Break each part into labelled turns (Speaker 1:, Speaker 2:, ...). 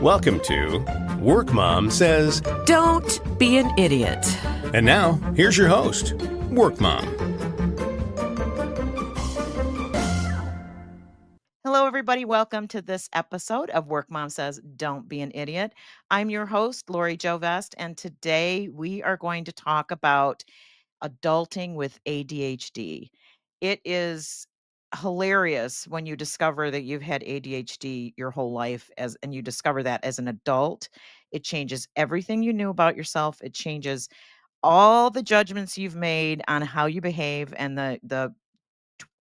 Speaker 1: Welcome to Work Mom Says.
Speaker 2: Don't be an idiot.
Speaker 1: And now, here's your host, Work Mom.
Speaker 2: Hello, everybody. Welcome to this episode of Work Mom Says, Don't Be an Idiot. I'm your host, Lori Jo Vest, and today we are going to talk about adulting with ADHD. It is hilarious when you discover that you've had ADHD your whole life and you discover that as an adult. It changes everything you knew about yourself. It changes all the judgments you've made on how you behave and the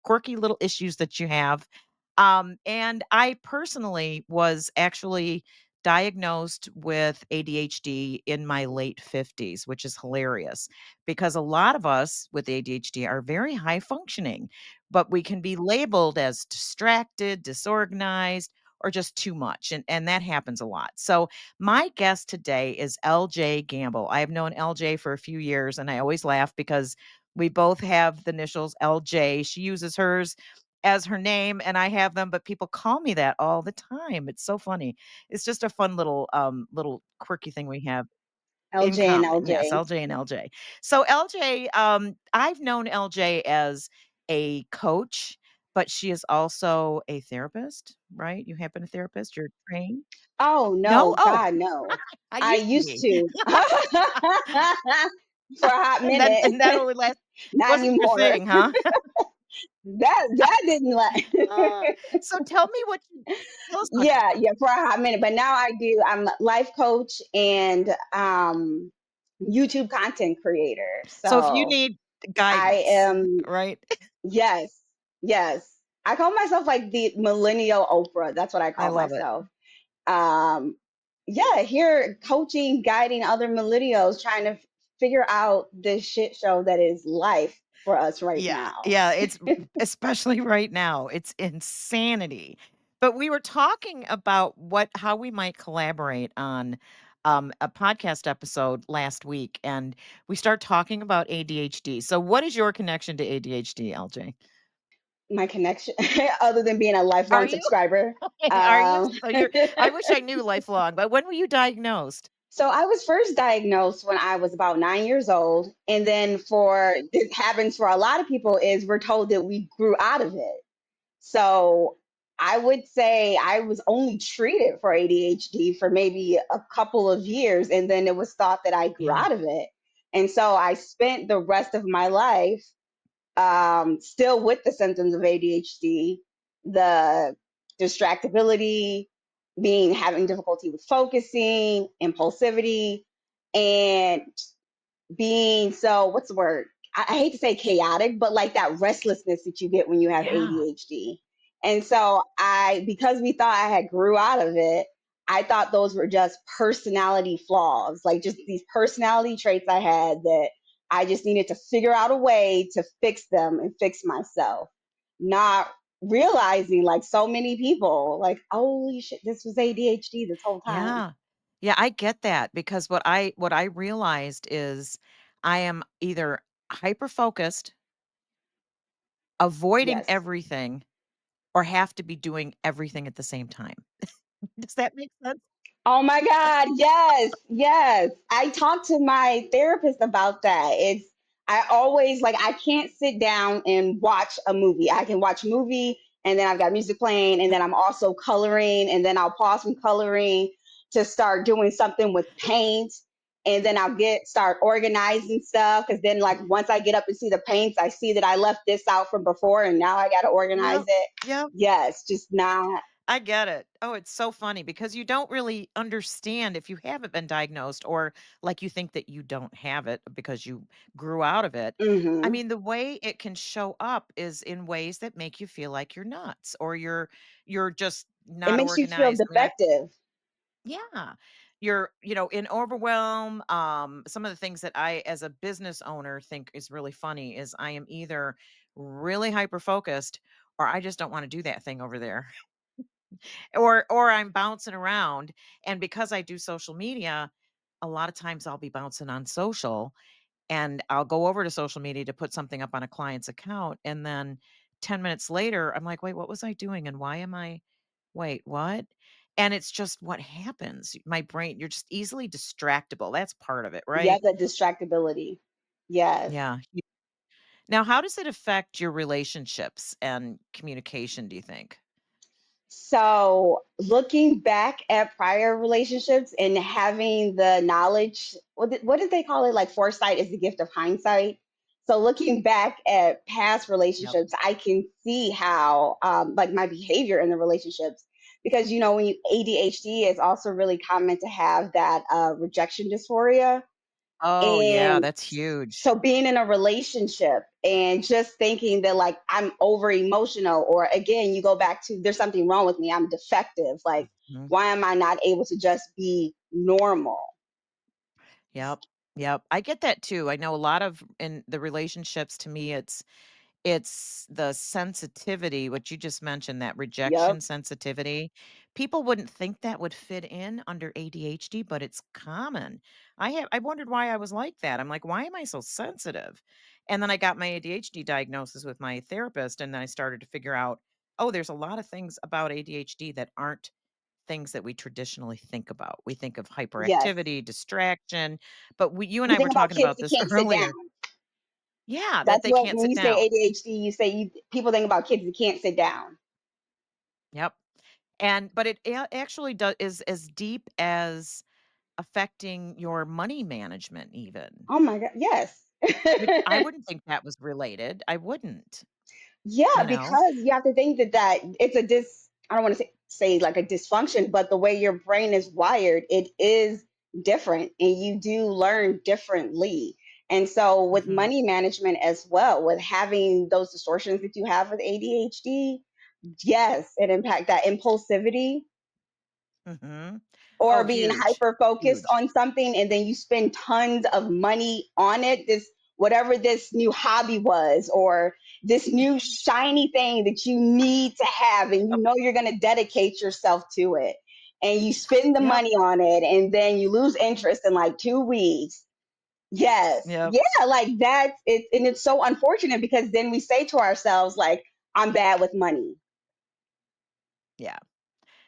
Speaker 2: quirky little issues that you have. And I personally was actually diagnosed with ADHD in my late 50s, which is hilarious because a lot of us with ADHD are very high functioning, but we can be labeled as distracted, disorganized, or just too much. And that happens a lot. So, my guest today is LJ Gamble. I have known LJ for a few years, and I always laugh because we both have the initials LJ. She uses hers as her name and I have them, but people call me that all the time. It's so funny. It's just a fun little quirky thing we have in
Speaker 3: LJ and
Speaker 2: common. Yes,
Speaker 3: LJ.
Speaker 2: LJ and LJ. So LJ, I've known LJ as a coach, but she is also a therapist, right? You have been a therapist, you're trained?
Speaker 3: Oh
Speaker 2: No?
Speaker 3: no,
Speaker 2: Oh,
Speaker 3: God no.
Speaker 2: I
Speaker 3: I
Speaker 2: used to
Speaker 3: used
Speaker 2: be.
Speaker 3: to for a hot
Speaker 2: And then
Speaker 3: minute.
Speaker 2: and that only last
Speaker 3: Not
Speaker 2: wasn't your
Speaker 3: anymore.
Speaker 2: thing, huh?
Speaker 3: That didn't last.
Speaker 2: Uh, so tell us about
Speaker 3: Yeah,
Speaker 2: yourself.
Speaker 3: yeah, for a hot minute. But now I'm a life coach and YouTube content creator.
Speaker 2: So if you
Speaker 3: So
Speaker 2: need
Speaker 3: I
Speaker 2: guidance,
Speaker 3: am,
Speaker 2: right?
Speaker 3: yes, yes. I call myself like the millennial Oprah. That's what I
Speaker 2: I
Speaker 3: call
Speaker 2: love it.
Speaker 3: myself. um yeah, here coaching, guiding other millennials trying to figure out this shit show that is life for us right
Speaker 2: Yeah,
Speaker 3: now.
Speaker 2: yeah, it's especially right now, it's insanity. But we were talking about how we might collaborate on a podcast episode last week, and we start talking about ADHD. So what is your connection to ADHD, LJ?
Speaker 3: My connection other than being a
Speaker 2: Are
Speaker 3: lifelong
Speaker 2: you?
Speaker 3: subscriber.
Speaker 2: Are you?
Speaker 3: um
Speaker 2: So you're I wish I knew lifelong, but when were you diagnosed?
Speaker 3: so I was first diagnosed when I was about 9 years old, and then for this happens for a lot of people is we're told that we grew out of it. So I would say I was only treated for ADHD for maybe a couple of years, and then it was thought that I grew
Speaker 2: Yeah.
Speaker 3: out of it. And so I spent the rest of my life still with the symptoms of ADHD, the distractibility, being having difficulty with focusing, impulsivity, and being so what's the word? I hate to say chaotic, but like that restlessness that you get when you have
Speaker 2: Yeah.
Speaker 3: ADHD. And so because we thought I had grew out of it, I thought those were just personality flaws, like just these personality traits I had that I just needed to figure out a way to fix them and fix myself. Not realizing like so many people, like, holy shit, this was ADHD this whole time.
Speaker 2: Yeah. Yeah, I get that because what I realized is I am either hyper focused, avoiding
Speaker 3: Yes.
Speaker 2: everything, or have to be doing everything at the same time. Does that make sense?
Speaker 3: Oh my God, yes, yes. I talked to my therapist about that. I always like, I can't sit down and watch a movie. I can watch a movie and then I've got music playing and then I'm also coloring and then I'll pause from coloring to start doing something with paint. And then start organizing stuff. Cause then like once I get up and see the paints, I see that I left this out from before and now I got to organize
Speaker 2: Yep.
Speaker 3: it.
Speaker 2: Yep.
Speaker 3: Yes, just not.
Speaker 2: I get it. Oh, it's so funny because you don't really understand if you haven't been diagnosed or like you think that you don't have it because you grew out of it. I
Speaker 3: Hmm.
Speaker 2: mean, the way it can show up is in ways that make you feel like you're nuts or you're just
Speaker 3: It
Speaker 2: not
Speaker 3: makes you feel
Speaker 2: organized. I mean,
Speaker 3: defective.
Speaker 2: yeah. You're in overwhelm. Some of the things that I, as a business owner, think is really funny is I am either really hyper focused or I just don't want to do that thing over there. Or I'm bouncing around. And because I do social media, a lot of times I'll be bouncing on social and I'll go over to social media to put something up on a client's account. And then 10 minutes later, I'm like, wait, what was I doing? And why am I, wait, what? And it's just what happens. My brain, you're just easily distractible. That's part of it,
Speaker 3: Yeah,
Speaker 2: right?
Speaker 3: the distractibility. Yes.
Speaker 2: Yeah. Now, how does it affect your relationships and communication, do you think?
Speaker 3: So, looking back at prior relationships and having the knowledge, what did they call it? Like foresight is the gift of hindsight. So, looking back at past
Speaker 2: Yep.
Speaker 3: relationships, I can see how, like my behavior in the relationships, because when you ADHD, it's also really common to have that rejection dysphoria.
Speaker 2: Oh, yeah,
Speaker 3: And
Speaker 2: that's huge.
Speaker 3: so being in a relationship and just thinking that like I'm over emotional, or again, you go back to there's something wrong with me, I'm defective. Like,
Speaker 2: Mhm.
Speaker 3: why am I not able to just be normal?
Speaker 2: Yep. Yep. I get that too. I know a lot of in the relationships to me it's the sensitivity, what you just mentioned, that
Speaker 3: Yep.
Speaker 2: rejection sensitivity. People wouldn't think that would fit in under ADHD, but it's common. I wondered why I was like that. I'm like, why am I so sensitive? And then I got my ADHD diagnosis with my therapist, and then I started to figure out, oh, there's a lot of things about ADHD that aren't things that we traditionally think about. We think of
Speaker 3: Yes.
Speaker 2: hyperactivity, distraction, but you and
Speaker 3: You
Speaker 2: I
Speaker 3: think
Speaker 2: were
Speaker 3: about
Speaker 2: talking
Speaker 3: kids
Speaker 2: about
Speaker 3: that
Speaker 2: this
Speaker 3: can't sit
Speaker 2: earlier.
Speaker 3: down.
Speaker 2: Yeah, that
Speaker 3: That's
Speaker 2: they
Speaker 3: what
Speaker 2: can't
Speaker 3: when
Speaker 2: sit
Speaker 3: you say
Speaker 2: down.
Speaker 3: ADHD, people think about kids that can't sit down.
Speaker 2: Yep. And but it actually is as deep as affecting your money management even,
Speaker 3: Oh my god, yes.
Speaker 2: which I wouldn't think that was related. I wouldn't,
Speaker 3: Yeah,
Speaker 2: you know?
Speaker 3: because you have to think that it's a I don't want to say like a dysfunction, but the way your brain is wired, it is different and you do learn differently. And so with
Speaker 2: Mhm.
Speaker 3: money management as well, with having those distortions that you have with ADHD, yes, it impact that impulsivity,
Speaker 2: Mhm.
Speaker 3: or
Speaker 2: Oh,
Speaker 3: being
Speaker 2: huge.
Speaker 3: hyper focused
Speaker 2: Huge.
Speaker 3: on something and then you spend tons of money on it, this whatever this new hobby was, or this new shiny thing that you need to have, and
Speaker 2: Yep.
Speaker 3: you're going to dedicate yourself to it, and you spend the
Speaker 2: Yep.
Speaker 3: money on it and then you lose interest in like 2 weeks. Yes,
Speaker 2: Yep.
Speaker 3: yeah, like that's it. And it's so unfortunate because then we say to ourselves like, I'm bad with money,
Speaker 2: Yeah.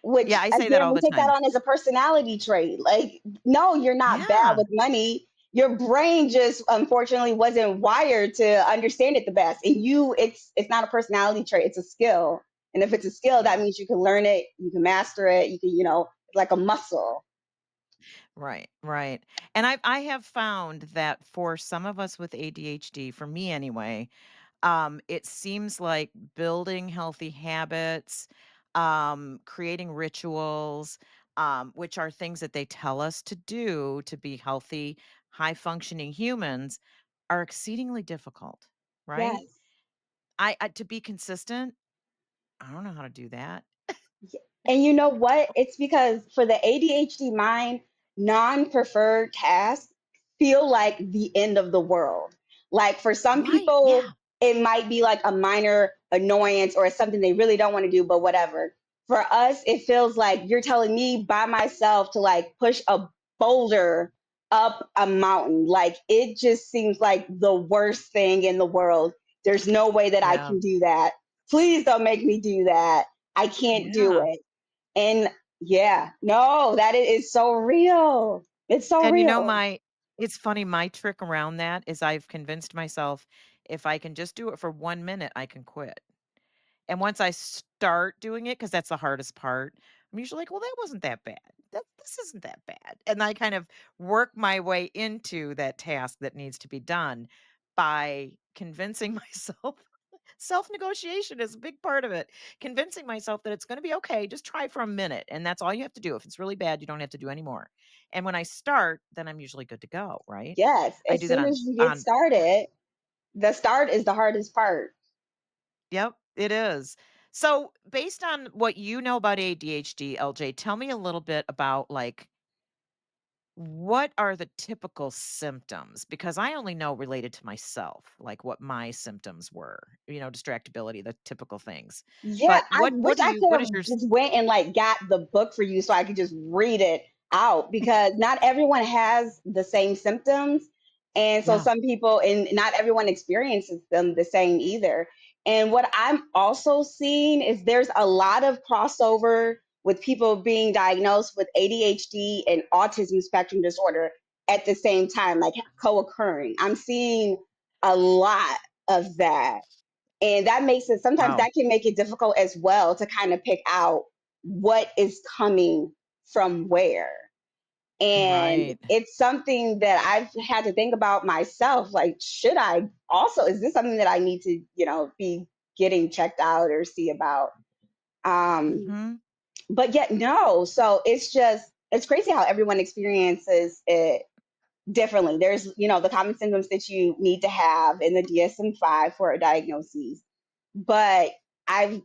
Speaker 3: which
Speaker 2: Yeah, I say that
Speaker 3: again
Speaker 2: all
Speaker 3: we
Speaker 2: the
Speaker 3: take that
Speaker 2: time.
Speaker 3: on as a personality trait. Like, no, you're not bad
Speaker 2: Yeah.
Speaker 3: with money. Your brain just unfortunately wasn't wired to understand it the best. And it's not a personality trait, it's a skill. And if it's a skill, that
Speaker 2: Yeah.
Speaker 3: means you can learn it, you can master it, you can, it's like a muscle.
Speaker 2: Right, right. And I have found that for some of us with ADHD, for me anyway, it seems like building healthy habits, creating rituals, which are things that they tell us to do to be healthy, high functioning humans, are exceedingly difficult, right?
Speaker 3: Yes.
Speaker 2: I to be consistent, I don't know how to do that.
Speaker 3: And you know what? It's because for the ADHD mind, non preferred tasks feel like the end of the world. Like for some
Speaker 2: Right.
Speaker 3: people,
Speaker 2: Yeah.
Speaker 3: it might be like a minor annoyance or it's something they really don't want to do, but whatever. For us, it feels like you're telling me by myself to like push a boulder up a mountain. Like it just seems like the worst thing in the world. There's no way that I
Speaker 2: Yeah.
Speaker 3: can do that. Please don't make me do that. I can't do
Speaker 2: Yeah.
Speaker 3: it. And yeah, no, that is so real. It's so
Speaker 2: And
Speaker 3: real.
Speaker 2: it's funny, my trick around that is I've convinced myself if I can just do it for 1 minute, I can quit. And once I start doing it, because that's the hardest part, I'm usually like, "Well, that wasn't that bad. This isn't that bad." And I kind of work my way into that task that needs to be done by convincing myself. Self-negotiation is a big part of it. Convincing myself that it's gonna be okay, just try for a minute, and that's all you have to do. If it's really bad, you don't have to do any more. And when I start, then I'm usually good to go, right?
Speaker 3: Yes,
Speaker 2: I
Speaker 3: as
Speaker 2: do that
Speaker 3: soon
Speaker 2: on
Speaker 3: as you get
Speaker 2: on
Speaker 3: started, the start is the hardest part.
Speaker 2: Yep, it is. So, based on what you know about ADHD, LJ, tell me a little bit about like what are the typical symptoms? Because I only know related to myself, like what my symptoms were, distractibility, the typical things.
Speaker 3: Yeah,
Speaker 2: But
Speaker 3: I
Speaker 2: what
Speaker 3: wish
Speaker 2: do
Speaker 3: I
Speaker 2: you
Speaker 3: could
Speaker 2: what
Speaker 3: have
Speaker 2: is your
Speaker 3: just went and like got the book for you so I could just read it out, because not everyone has the same symptoms. And so
Speaker 2: Yeah.
Speaker 3: some people, and not everyone experiences them the same either. And what I'm also seeing is there's a lot of crossover with people being diagnosed with ADHD and autism spectrum disorder at the same time, like co-occurring. I'm seeing a lot of that. And that makes it, sometimes
Speaker 2: Wow.
Speaker 3: that can make it difficult as well to kind of pick out what is coming from where. And
Speaker 2: Right.
Speaker 3: it's something that I've had to think about myself. Like, should I also, is this something that I need to, be getting checked out or see about? Um,
Speaker 2: Mhm.
Speaker 3: but yet, no. So it's crazy how everyone experiences it differently. There's, the common symptoms that you need to have in the DSM-5 for a diagnosis. But I've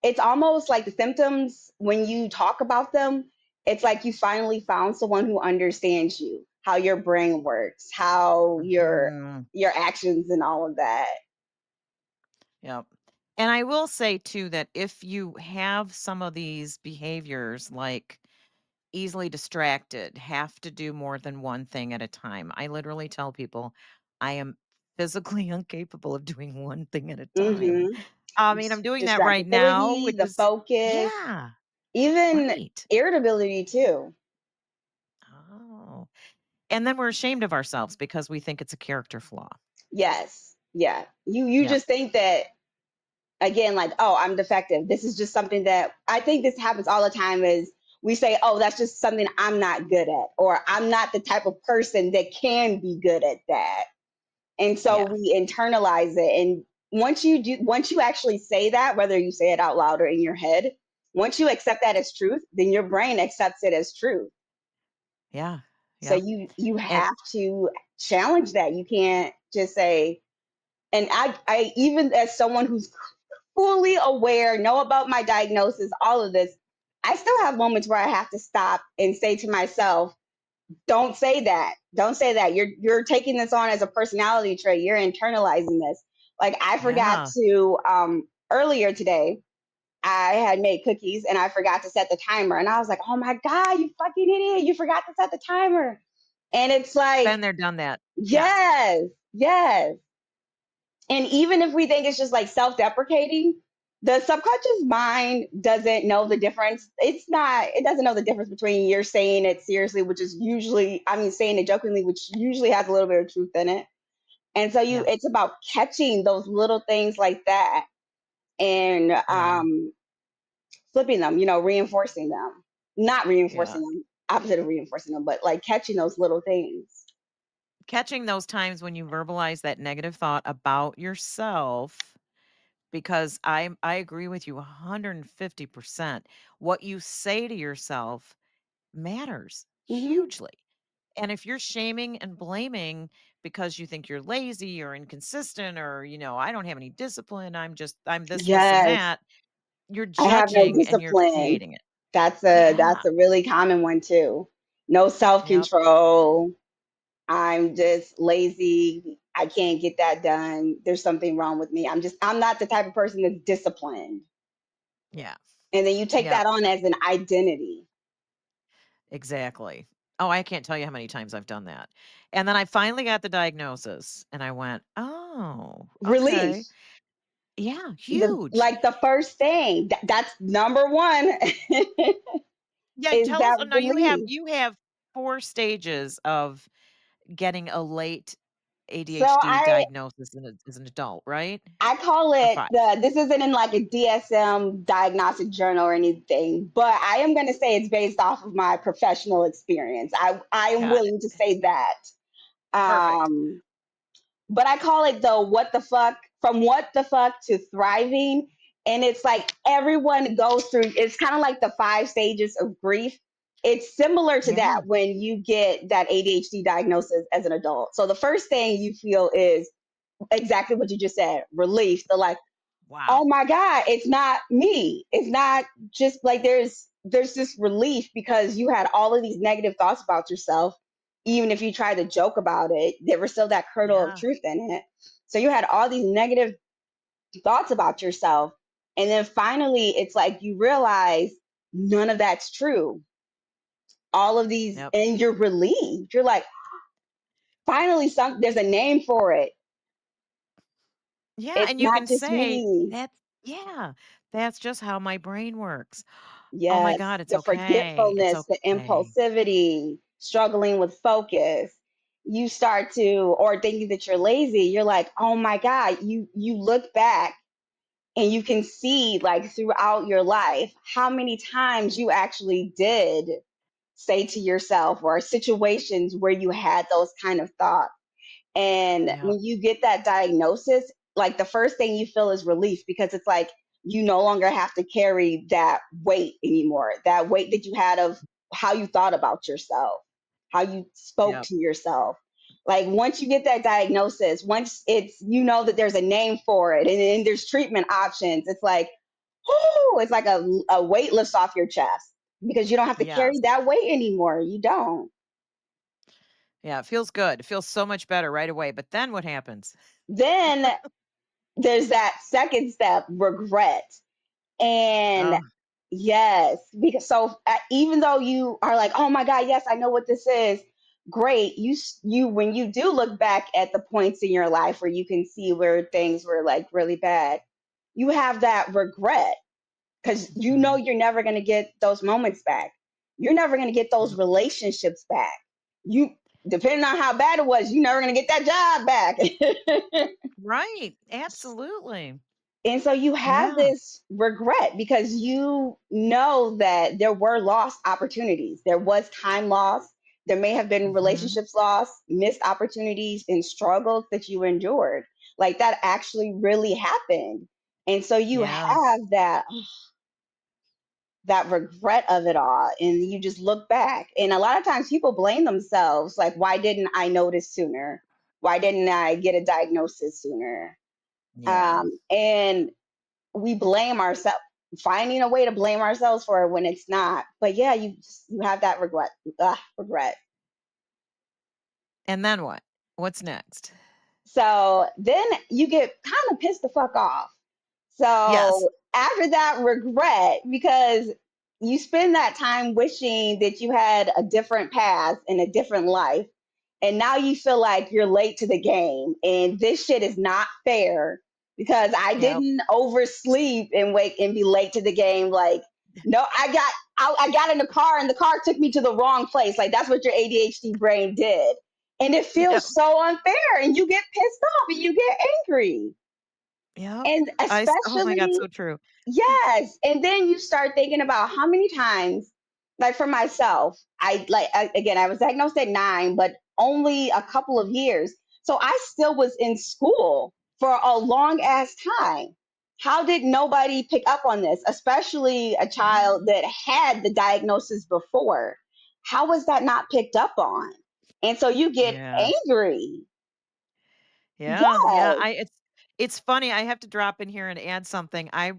Speaker 3: it's almost like the symptoms, when you talk about them, it's like you finally found someone who understands you, how your brain works, how
Speaker 2: Mhm.
Speaker 3: your actions and all of that.
Speaker 2: Yep. And I will say too that if you have some of these behaviors like easily distracted, have to do more than one thing at a time. I literally tell people I am physically incapable of doing one thing at a time.
Speaker 3: Mhm.
Speaker 2: I mean, I'm doing that right now,
Speaker 3: Distractibility,
Speaker 2: which
Speaker 3: the
Speaker 2: is
Speaker 3: focus,
Speaker 2: yeah,
Speaker 3: even
Speaker 2: right.
Speaker 3: irritability too.
Speaker 2: Oh. And then we're ashamed of ourselves because we think it's a character flaw.
Speaker 3: Yes. Yeah. You
Speaker 2: Yep.
Speaker 3: just think that, again, like, oh, I'm defective. This is just something that I think this happens all the time, is we say, oh, that's just something I'm not good at, or I'm not the type of person that can be good at that. And so
Speaker 2: Yeah.
Speaker 3: we internalize it. And once you actually say that, whether you say it out loud or in your head, once you accept that as truth, then your brain accepts it as truth.
Speaker 2: Yeah.
Speaker 3: So
Speaker 2: Yep.
Speaker 3: you
Speaker 2: And
Speaker 3: have to challenge that. You can't just say, and I even as someone who's fully aware, know about my diagnosis, all of this, I still have moments where I have to stop and say to myself, don't say that. Don't say that. You're taking this on as a personality trait. You're internalizing this. Like, I forgot
Speaker 2: yeah.
Speaker 3: to earlier today, I had made cookies and I forgot to set the timer. And I was like, oh my God, you fucking idiot. You forgot to set the timer. And it's like,
Speaker 2: Been there, done that. Yeah.
Speaker 3: yes, yes. And even if we think it's just like self-deprecating, the subconscious mind doesn't know the difference. It doesn't know the difference between you're saying it seriously, which is usually, I mean, saying it jokingly, which usually has a little bit of truth in it. And so
Speaker 2: Yeah.
Speaker 3: it's about catching those little things like that and
Speaker 2: Yeah.
Speaker 3: flipping them, reinforcing them, not
Speaker 2: Yeah.
Speaker 3: reinforcing them, opposite of reinforcing them, but like catching those little things.
Speaker 2: Catching those times when you verbalize that negative thought about yourself, because I agree with you 150%. What you say to yourself matters
Speaker 3: Hmm.
Speaker 2: hugely. And if you're shaming and blaming because you think you're lazy or inconsistent or, I don't have any discipline, I'm this and
Speaker 3: Yes,
Speaker 2: that, you're
Speaker 3: I have no
Speaker 2: judging and you're
Speaker 3: discipline.
Speaker 2: creating it.
Speaker 3: That's
Speaker 2: Yeah.
Speaker 3: a really common one too. No
Speaker 2: Yep.
Speaker 3: self-control. I'm just lazy. I can't get that done. There's something wrong with me. I'm not the type of person that's disciplined.
Speaker 2: Yeah.
Speaker 3: And then you take
Speaker 2: Yep.
Speaker 3: that on as an identity.
Speaker 2: Exactly. Oh, I can't tell you how many times I've done that. And then I finally got the diagnosis and I went, "Oh,
Speaker 3: Relief.
Speaker 2: okay." Yeah,
Speaker 3: The
Speaker 2: huge.
Speaker 3: like the first thing. That's number one
Speaker 2: Yeah,
Speaker 3: is
Speaker 2: tell us
Speaker 3: that
Speaker 2: oh, no,
Speaker 3: relief.
Speaker 2: you have 4 stages of getting a late
Speaker 3: So
Speaker 2: ADHD diagnosis as an adult, right?
Speaker 3: I call
Speaker 2: Or
Speaker 3: it
Speaker 2: 5?
Speaker 3: this isn't in like a DSM diagnostic journal or anything, but I am going to say it's based off of my professional experience. I am
Speaker 2: Got it.
Speaker 3: willing to say that.
Speaker 2: Perfect.
Speaker 3: Um, but I call it the what the fuck, from what the fuck to thriving. And it's like everyone goes through, it's kind of like the 5 stages of grief. It's similar to
Speaker 2: Yeah.
Speaker 3: that when you get that ADHD diagnosis as an adult. So the first thing you feel is exactly what you just said, relief. The like, oh
Speaker 2: Wow.
Speaker 3: my God, it's not me. It's not just like there's this relief because you had all of these negative thoughts about yourself. Even if you tried to joke about it, there was still that kernel of
Speaker 2: Yeah.
Speaker 3: truth in it. So you had all these negative thoughts about yourself. And then finally it's like you realize none of that's true. All of these,
Speaker 2: Yep.
Speaker 3: and you're relieved. You're like, finally there's a name for it.
Speaker 2: Yeah,
Speaker 3: It's
Speaker 2: and you
Speaker 3: not
Speaker 2: can
Speaker 3: just
Speaker 2: say,
Speaker 3: me.
Speaker 2: "That's yeah, that's just how my brain works." Oh my
Speaker 3: Yes,
Speaker 2: god, it's
Speaker 3: the
Speaker 2: okay. It's
Speaker 3: forgetfulness, the
Speaker 2: okay.
Speaker 3: impulsivity, struggling with focus. You start to, or thinking that you're lazy, you're like, oh my God, you look back and you can see like throughout your life how many times you actually did say to yourself or situations where you had those kind of thoughts. And
Speaker 2: Yeah.
Speaker 3: when you get that diagnosis, like the first thing you feel is relief because it's like you no longer have to carry that weight anymore. That weight that you had of how you thought about yourself, how you spoke
Speaker 2: Yep.
Speaker 3: to yourself. Like once you get that diagnosis, once it's you know that there's a name for it and then there's treatment options, it's like, oh, it's like a weight lifts off your chest because you don't have to carry
Speaker 2: Yes.
Speaker 3: that weight anymore. You don't.
Speaker 2: Yeah, it feels good. It feels so much better right away, but then what happens?
Speaker 3: Then there's that second step, regret. And
Speaker 2: Oh,
Speaker 3: yes, because so even though you are like, oh my God, yes, I know what this is. Great. You when you do look back at the points in your life where you can see where things were like really bad, you have that regret because you know
Speaker 2: mhm.
Speaker 3: you're never going to get those moments back. You're never going to get those
Speaker 2: Yep.
Speaker 3: relationships back. You depending on how bad it was, you're never going to get that job back.
Speaker 2: Right, absolutely.
Speaker 3: And so you have
Speaker 2: Yeah.
Speaker 3: this regret because you know that there were lost opportunities. There was time lost. There may have been
Speaker 2: Mhm.
Speaker 3: relationships lost, missed opportunities, and struggles that you endured. Like that actually really happened. And so you
Speaker 2: Yes.
Speaker 3: have that regret of it all and you just look back. And a lot of times people blame themselves like why didn't I notice sooner? Why didn't I get a diagnosis sooner?
Speaker 2: Yeah.
Speaker 3: And we blame ourselves, finding a way to blame ourselves for it when it's not. But yeah, you have that regret. Regret.
Speaker 2: And then what? What's next?
Speaker 3: So then you get kind of pissed the fuck off.
Speaker 2: Yes.
Speaker 3: So after that regret, because you spend that time wishing that you had a different path and a different life, and now you feel like you're late to the game, and this shit is not fair because I
Speaker 2: Yep.
Speaker 3: didn't oversleep and wake and be late to the game. Like, no, I got in the car and the car took me to the wrong place. Like that's what your ADHD brain did, and it
Speaker 2: Yep.
Speaker 3: feels so unfair, and you get pissed off and you get angry,
Speaker 2: Yep.
Speaker 3: and
Speaker 2: Oh my god,
Speaker 3: especially
Speaker 2: so true.
Speaker 3: yes. And then you start thinking about how many times, like for myself, again, I was diagnosed at 9, but only a couple of years. So I still was in school for a long ass time. How did nobody pick up on this, especially a child that had the diagnosis before? How was that not picked up on? And so you get
Speaker 2: Yes.
Speaker 3: angry.
Speaker 2: Yeah, yeah,
Speaker 3: Yes,
Speaker 2: it's funny, I have to drop in here and add something. I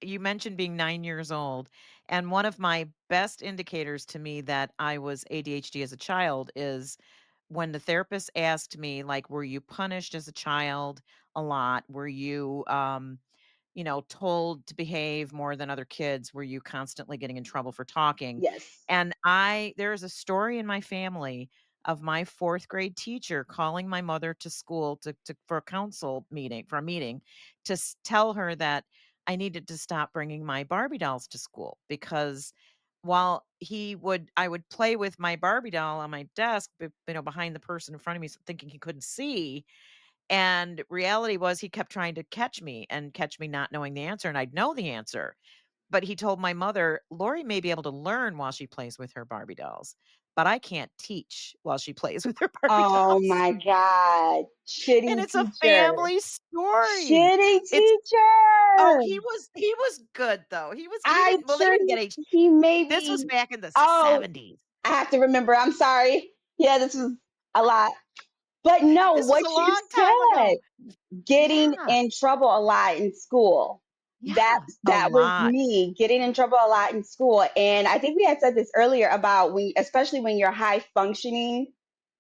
Speaker 2: You mentioned being 9 years old, and one of my best indicators to me that I was ADHD as a child is when the therapist asked me, like, "Were you punished as a child a lot? Were you, told to behave more than other kids? Were you constantly getting in trouble for talking?"
Speaker 3: yes,
Speaker 2: And there is a story in my family of my 4th grade teacher calling my mother to school for a council meeting for a meeting to tell her that I needed to stop bringing my Barbie dolls to school because while I would play with my Barbie doll on my desk, behind the person in front of me, thinking he couldn't see, and reality was he kept trying to catch me not knowing the answer, and I'd know the answer. But he told my mother, "Lori may be able to learn while she plays with her Barbie dolls, but I can't teach while she plays with her Barbie
Speaker 3: oh
Speaker 2: dolls."
Speaker 3: my God.
Speaker 2: And
Speaker 3: Shitty
Speaker 2: it's a
Speaker 3: teacher.
Speaker 2: family story.
Speaker 3: Shitty
Speaker 2: It's Oh,
Speaker 3: teacher.
Speaker 2: he was good though. He
Speaker 3: I'm
Speaker 2: didn't, well, they
Speaker 3: sure
Speaker 2: didn't get H
Speaker 3: he
Speaker 2: this was
Speaker 3: maybe.
Speaker 2: back in the
Speaker 3: Oh,
Speaker 2: 70s.
Speaker 3: I have to remember. I'm sorry. Yeah, this was a lot. But no,
Speaker 2: This was
Speaker 3: what
Speaker 2: a
Speaker 3: you
Speaker 2: long time
Speaker 3: said,
Speaker 2: ago.
Speaker 3: getting
Speaker 2: Yeah.
Speaker 3: in trouble a lot in school. That
Speaker 2: Yeah. A
Speaker 3: that was
Speaker 2: lot.
Speaker 3: me getting in trouble a lot in school. And I think we had said this earlier about when, especially when you're high functioning,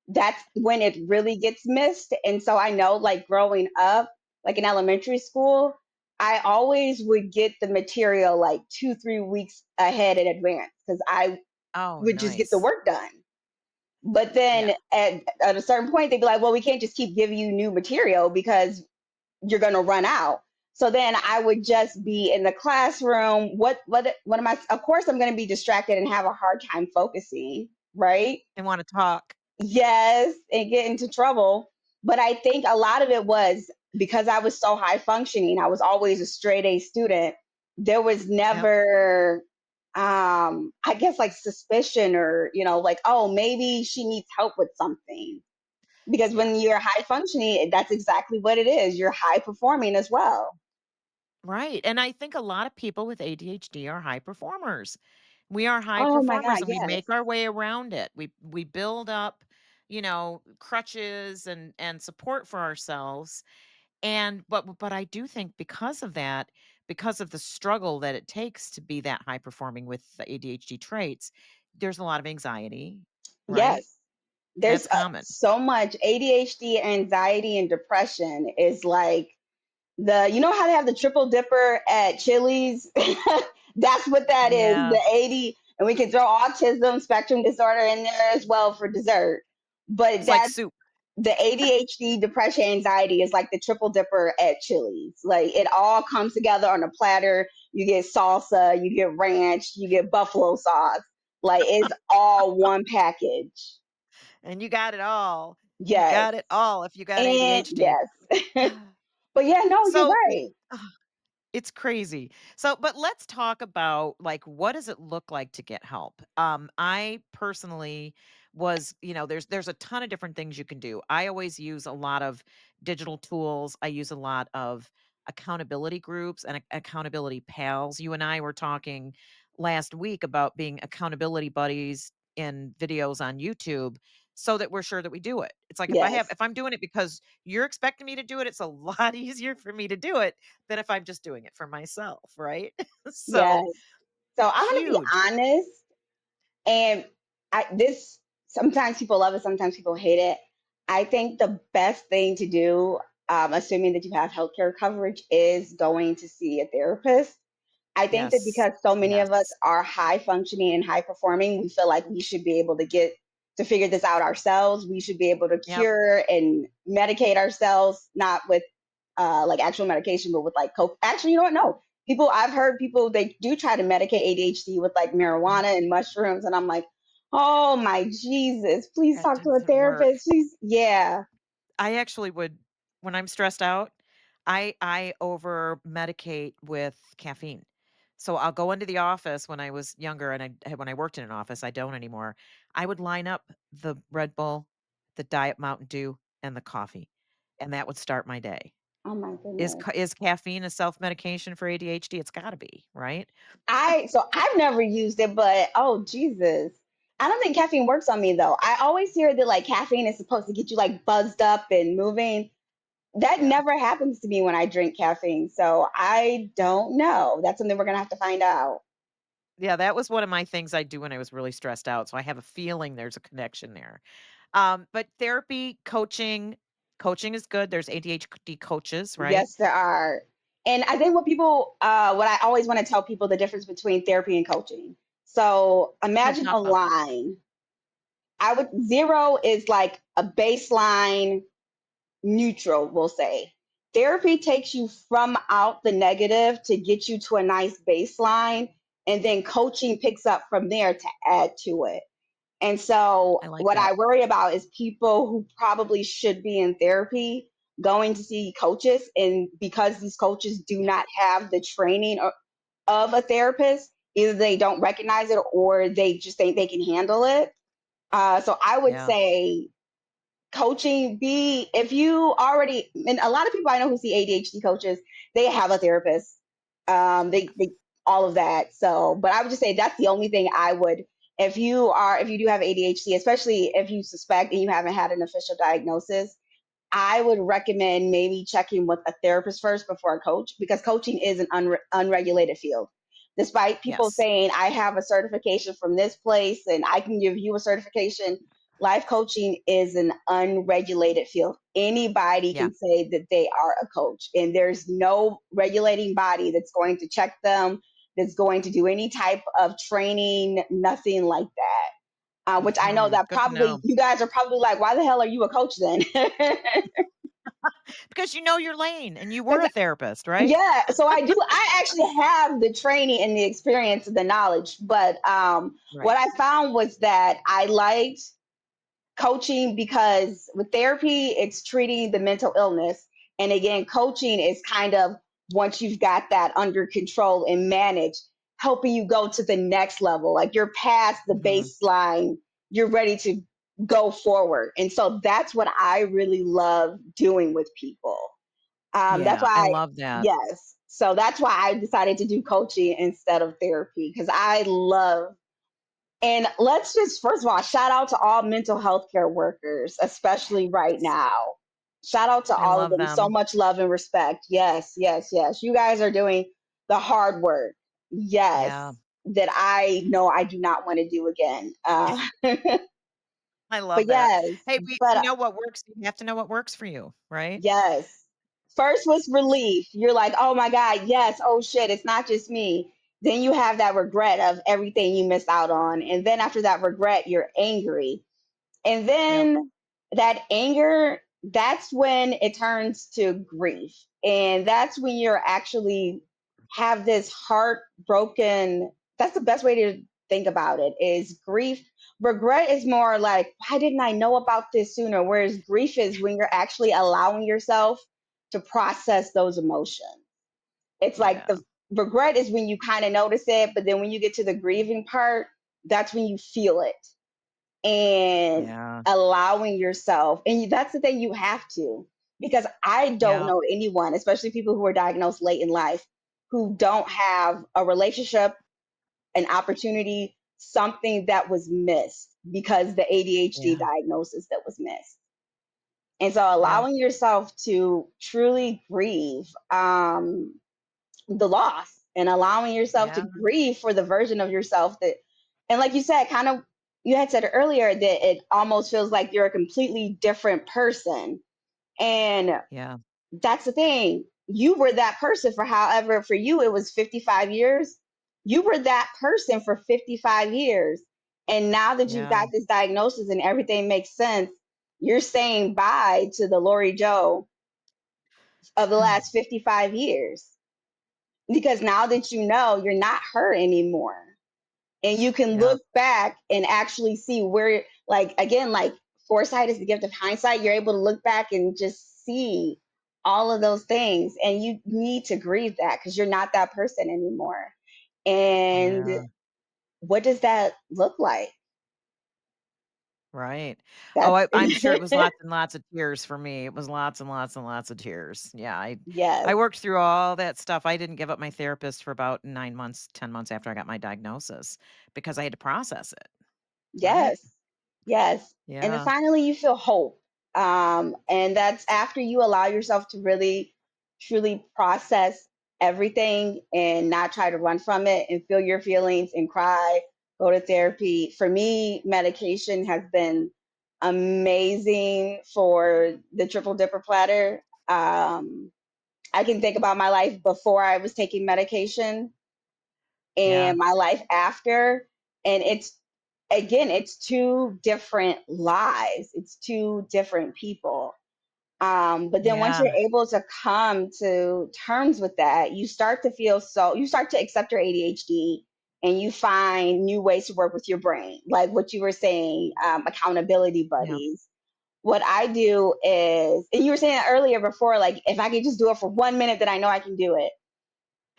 Speaker 3: that's when it really gets missed. And so I know, like growing up, like in elementary school, I always would get the material like 2, 3 weeks ahead in advance because I
Speaker 2: Oh,
Speaker 3: would just get the
Speaker 2: nice.
Speaker 3: work done. But
Speaker 2: Yeah.
Speaker 3: then at a certain point, they'd be like, well, we can't just keep giving you new material because you're going to run out. So then I would just be in the classroom. What am I? Of course, I'm going to be distracted and have a hard time focusing, right?
Speaker 2: And want to talk.
Speaker 3: Yes, and get into trouble. But I think a lot of it was because I was so high functioning. I was always a straight A student. There was
Speaker 2: Yep.
Speaker 3: never, I guess, like suspicion or, like, oh, maybe she needs help with something. Because
Speaker 2: Yeah.
Speaker 3: when you're high functioning, that's exactly what it is. You're high performing as well.
Speaker 2: Right. And I think a lot of people with ADHD are high performers. We are high
Speaker 3: Oh my God,
Speaker 2: performers and we
Speaker 3: yes.
Speaker 2: make our way around it. We build up, crutches and support for ourselves. And but I do think because of that, because of the struggle that it takes to be that high performing with the ADHD traits, there's a lot of anxiety, right?
Speaker 3: Yes. There's
Speaker 2: That's common.
Speaker 3: so much ADHD, anxiety, and depression is like you know how they have the triple dipper at Chili's? That's what that is.
Speaker 2: Yeah.
Speaker 3: The 80, and we can throw autism spectrum disorder in there as well for dessert. But
Speaker 2: It's like
Speaker 3: that's
Speaker 2: soup.
Speaker 3: the ADHD, depression, anxiety is like the triple dipper at Chili's. Like it all comes together on a platter. You get salsa, you get ranch, you get buffalo sauce. Like it's all one package.
Speaker 2: And you got it all. You
Speaker 3: Yes.
Speaker 2: got it all if you got
Speaker 3: And
Speaker 2: ADHD.
Speaker 3: yes. But yeah, no, you're
Speaker 2: So
Speaker 3: right.
Speaker 2: it's crazy. So, but let's talk about like what does it look like to get help? I personally was, there's a ton of different things you can do. I always use a lot of digital tools. I use a lot of accountability groups and accountability pals. You and I were talking last week about being accountability buddies in videos on YouTube so that we're sure that we do it. It's like
Speaker 3: Yes.
Speaker 2: if I'm doing it because you're expecting me to do it, it's a lot easier for me to do it than if I'm just doing it for myself, right?
Speaker 3: Yes.
Speaker 2: So
Speaker 3: So I'm gonna be
Speaker 2: huge.
Speaker 3: honest, and this sometimes people love it, sometimes people hate it. I think the best thing to do, assuming that you have healthcare coverage, is going to see a therapist. I think that
Speaker 2: Yes.
Speaker 3: because so many of us
Speaker 2: Yes.
Speaker 3: are high functioning and high performing, we feel like we should be able to get to figure this out ourselves. We should be able to
Speaker 2: Yep.
Speaker 3: cure and medicate ourselves, not with like actual medication, but with like coke. Actually, you know what? No, I've heard people they do try to medicate ADHD with like
Speaker 2: Yep.
Speaker 3: marijuana and mushrooms, and I'm like, oh my Jesus, please
Speaker 2: That
Speaker 3: talk to a
Speaker 2: doesn't work.
Speaker 3: therapist. Please, yeah.
Speaker 2: I actually would when I'm stressed out, I over medicate with caffeine. So I'll go into the office when I was younger and when I worked in an office, I don't anymore. I would line up the Red Bull, the Diet Mountain Dew, and the coffee, and that would start my day.
Speaker 3: Oh my
Speaker 2: Is
Speaker 3: goodness.
Speaker 2: is caffeine a self-medication for ADHD? It's gotta be, right?
Speaker 3: I've never used it, but oh Jesus. I don't think caffeine works on me though. I always hear that like caffeine is supposed to get you like buzzed up and moving. That
Speaker 2: Yeah.
Speaker 3: never happens to me when I drink caffeine. So I don't know. That's something we're gonna have to find out.
Speaker 2: Yeah, that was one of my things I do when I was really stressed out, so I have a feeling there's a connection there. But therapy, coaching is good. There's ADHD coaches, right?
Speaker 3: Yes, there are. And I think what I always want to tell people the difference between therapy and coaching. So
Speaker 2: Let's
Speaker 3: imagine
Speaker 2: talk
Speaker 3: a
Speaker 2: about that.
Speaker 3: line. Zero is like a baseline neutral, we'll say. Therapy takes you from out the negative to get you to a nice baseline, and then coaching picks up from there to add to it. And so,
Speaker 2: I like
Speaker 3: what
Speaker 2: that.
Speaker 3: I worry about is people who probably should be in therapy going to see coaches, and because these coaches do
Speaker 2: Yeah.
Speaker 3: not have the training of a therapist, either they don't recognize it or they just think they can handle it. So, I would
Speaker 2: Yeah.
Speaker 3: say coaching be if you already and a lot of people I know who see ADHD coaches, they have a therapist.
Speaker 2: Yeah.
Speaker 3: They all of that. So, but I would just say that's the only thing I would if you do have ADHD, especially if you suspect and you haven't had an official diagnosis, I would recommend maybe checking with a therapist first before a coach because coaching is an unregulated field. Despite people
Speaker 2: Yes.
Speaker 3: saying, I have a certification from this place and I can give you a certification, life coaching is an unregulated field. Anybody
Speaker 2: Yeah.
Speaker 3: can say that they are a coach, and there's no regulating body that's going to check them, that's going to do any type of training, nothing like that. Which I know that
Speaker 2: Good to
Speaker 3: probably
Speaker 2: know.
Speaker 3: you guys are probably like, why the hell are you a coach then?
Speaker 2: Because you know your lane and you were
Speaker 3: 'Cause
Speaker 2: a therapist, right?
Speaker 3: yeah, so I actually have the training and the experience and the knowledge, but what
Speaker 2: Right.
Speaker 3: I found was that I liked coaching because with therapy, it's treating the mental illness. And again, coaching is kind of once you've got that under control and managed, helping you go to the next level. Like you're past the
Speaker 2: Mhm.
Speaker 3: baseline, you're ready to go forward. And so that's what I really love doing with people. That's
Speaker 2: Yeah, I
Speaker 3: why,
Speaker 2: love that.
Speaker 3: yes. So that's why I decided to do coaching instead of therapy because I love, and let's just, first of all, shout out to all mental health care workers, especially right now. Shout out to
Speaker 2: I
Speaker 3: all of
Speaker 2: love
Speaker 3: them. So
Speaker 2: them.
Speaker 3: much love and respect. Yes, yes, yes. You guys are doing the hard work. Yes,
Speaker 2: Yeah,
Speaker 3: that I know I do not want to do again.
Speaker 2: I
Speaker 3: But
Speaker 2: love that.
Speaker 3: yes,
Speaker 2: Hey, we
Speaker 3: but
Speaker 2: you know what works you have to know what works for you, right?
Speaker 3: yes. First was relief. You're like, oh my God, yes, oh shit, it's not just me. Then you have that regret of everything you missed out on. And then after that regret, you're angry. And
Speaker 2: Yep.
Speaker 3: then that anger, that's when it turns to grief. And that's when you're actually have this heartbroken, that's the best way to think about it is grief. Regret is more like, why didn't I know about this sooner? Whereas grief is when you're actually allowing yourself to process those emotions. It's like
Speaker 2: Yeah.
Speaker 3: the regret is when you kind of notice it, but then when you get to the grieving part, that's when you feel it and
Speaker 2: Yeah.
Speaker 3: allowing yourself. And that's the thing, you have to, because I don't
Speaker 2: Yeah.
Speaker 3: know anyone, especially people who are diagnosed late in life, who don't have a relationship, an opportunity, something that was missed because the ADHD
Speaker 2: Yeah.
Speaker 3: diagnosis that was missed. And so
Speaker 2: Yeah.
Speaker 3: allowing yourself to truly grieve the loss and allowing yourself to
Speaker 2: Yeah.
Speaker 3: grieve for the version of yourself that, and like you said, kind of, you had said earlier that it almost feels like you're a completely different person. And
Speaker 2: Yeah.
Speaker 3: that's the thing. You were that person for however, for you, it was 55 years. You were that person for 55 years. And now that you've
Speaker 2: Yeah.
Speaker 3: got this diagnosis and everything makes sense, you're saying bye to the Lori Joe of the last 55 years because now that you know you're not her anymore and you can
Speaker 2: Yeah.
Speaker 3: look back and actually see where, like again, like foresight is the gift of hindsight. You're able to look back and just see all of those things, and you need to grieve that because you're not that person anymore. And
Speaker 2: Yeah.
Speaker 3: what does that look like?
Speaker 2: Right. Oh,
Speaker 3: That's
Speaker 2: I'm sure it was lots and lots of tears for me. It was lots and lots and lots of tears. Yeah, I
Speaker 3: yes,
Speaker 2: worked through all that stuff. I didn't give up my therapist for about 9 months, 10 months after I got my diagnosis because I had to process it, right?
Speaker 3: yes, yes. And then
Speaker 2: Yeah.
Speaker 3: finally, you feel hope. And that's after you allow yourself to really, truly process everything and not try to run from it and feel your feelings and cry, go to therapy. For me, medication has been amazing for the triple dipper platter. I can think about my life before I was taking medication
Speaker 2: Yeah.
Speaker 3: and my life after. And it's, again, it's two different lives, it's two different people. But then once
Speaker 2: Yeah.
Speaker 3: you're able to come to terms with that, you start to feel, so you start to accept your ADHD and you find new ways to work with your brain, like what you were saying, accountability
Speaker 2: Yeah.
Speaker 3: buddies. What I do is, and you were saying earlier before, like if I could just do it for 1 minute, then I know I can do it.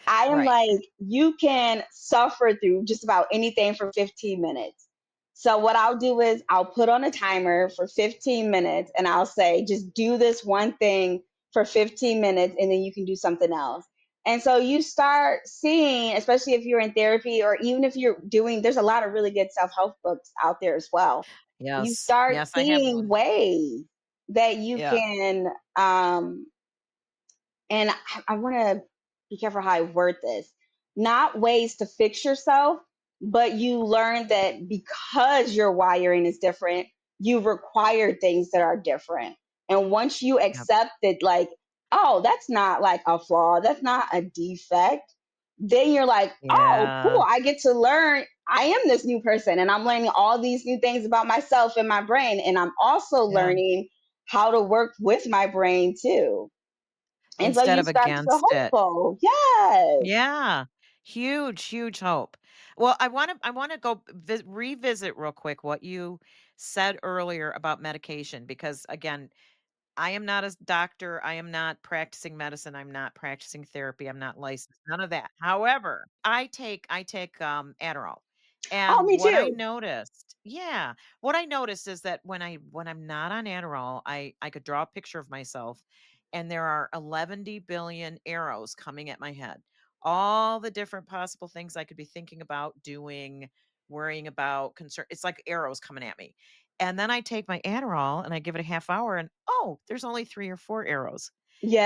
Speaker 3: I am
Speaker 2: Right.
Speaker 3: like, you can suffer through just about anything for 15 minutes. So, what I'll do is I'll put on a timer for 15 minutes and I'll say, just do this one thing for 15 minutes and then you can do something else. And so you start seeing, especially if you're in therapy or even if you're doing, there's a lot of really good self help books out there as well. You
Speaker 2: Yes.
Speaker 3: start
Speaker 2: Yes, I have
Speaker 3: seeing
Speaker 2: one.
Speaker 3: ways that you
Speaker 2: Yeah.
Speaker 3: can and I want to be careful how I word this. Not ways to fix yourself, but you learn that because your wiring is different, you require things that are different. And once you
Speaker 2: Yep.
Speaker 3: accept that, like, oh, that's not like a flaw, that's not a defect, then you're like, oh,
Speaker 2: Yeah.
Speaker 3: cool, I get to learn. I am this new person, and I'm learning all these new things about myself and my brain. And I'm also
Speaker 2: Yeah.
Speaker 3: learning how to work with my brain too. And so
Speaker 2: Instead
Speaker 3: you
Speaker 2: of
Speaker 3: start to feel
Speaker 2: against it.
Speaker 3: hopeful. Yes.
Speaker 2: Yeah. Huge, huge hope. Well, I wanna go revisit real quick what you said earlier about medication because again, I am not a doctor. I am not practicing medicine. I'm not practicing therapy. I'm not licensed. None of that. However, I take Adderall.
Speaker 3: Oh,
Speaker 2: And
Speaker 3: me
Speaker 2: what I
Speaker 3: too.
Speaker 2: noticed, yeah, what I noticed is that when I'm not on Adderall, I could draw a picture of myself and there are 11 billion arrows coming at my head. All the different possible things I could be thinking about, doing, worrying about, concern. It's like arrows coming at me. And then I take my Adderall and I give it a half hour and, oh, there's only 3 or 4 arrows.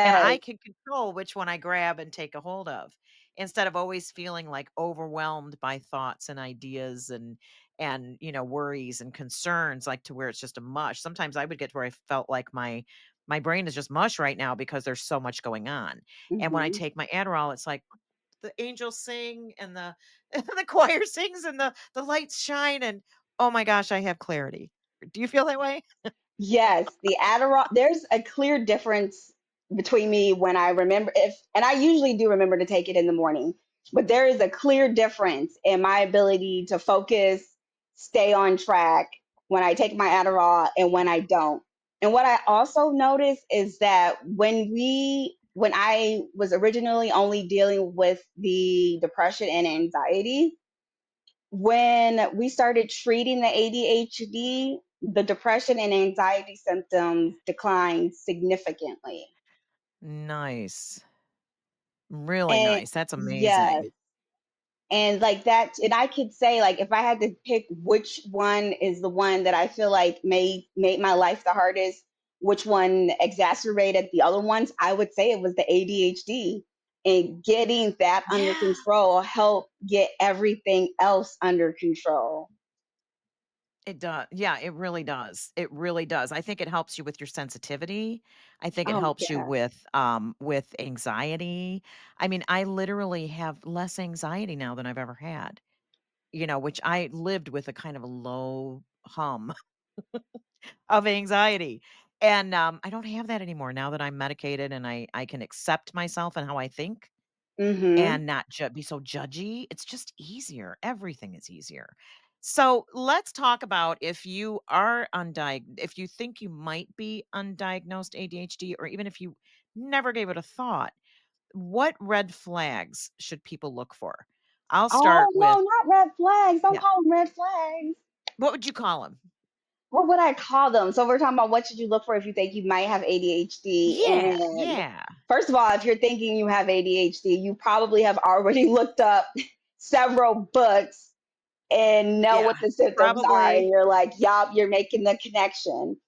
Speaker 2: And
Speaker 3: Yes.
Speaker 2: I can control which one I grab and take a hold of instead of always feeling like overwhelmed by thoughts and ideas and worries and concerns like to where it's just a mush. Sometimes I would get to where I felt like my brain is just mush right now because there's so much going on. And when I
Speaker 3: Mhm.
Speaker 2: take my Adderall, it's like the angels sing and the the choir sings and the lights shine and oh my gosh, I have clarity. Do you feel that way?
Speaker 3: Yes, the Adderall, there's a clear difference between me when I remember if, and I usually do remember to take it in the morning, but there is a clear difference in my ability to focus, stay on track when I take my Adderall and when I don't. And what I also notice is that when I was originally only dealing with the depression and anxiety, when we started treating the ADHD, the depression and anxiety symptoms declined significantly.
Speaker 2: Nice. Really
Speaker 3: And
Speaker 2: nice. That's
Speaker 3: yes,
Speaker 2: amazing.
Speaker 3: and like that, and I could say like if I had to pick which one is the one that I feel like made my life the hardest, which one exacerbated the other ones, I would say it was the ADHD. And getting that under
Speaker 2: Yeah.
Speaker 3: control helped get everything else under control.
Speaker 2: It does. Yeah, it really does. It really does. I think it helps you with your sensitivity. I think it
Speaker 3: Oh
Speaker 2: helps you
Speaker 3: yes.
Speaker 2: with anxiety. I mean, I literally have less anxiety now than I've ever had. Which I lived with a kind of a low hum of anxiety. And I don't have that anymore now that I'm medicated and I can accept myself and how I think
Speaker 3: Mhm.
Speaker 2: and not be so judgy. It's just easier. Everything is easier. So let's talk about if you are undiagnosed, if you think you might be undiagnosed ADHD, or even if you never gave it a thought, what red flags should people look for? I'll start
Speaker 3: Oh,
Speaker 2: with,
Speaker 3: no, not red flags. Don't
Speaker 2: yeah.
Speaker 3: call them red flags.
Speaker 2: What would you call them?
Speaker 3: What would I call them? So we're talking about what should you look for if you think you might have ADHD.
Speaker 2: Yeah,
Speaker 3: And
Speaker 2: yeah,
Speaker 3: first of all, if you're thinking you have ADHD, you probably have already looked up several books and know
Speaker 2: yeah,
Speaker 3: what the symptoms are. And
Speaker 2: probably.
Speaker 3: you're like, yup, you're making the connection.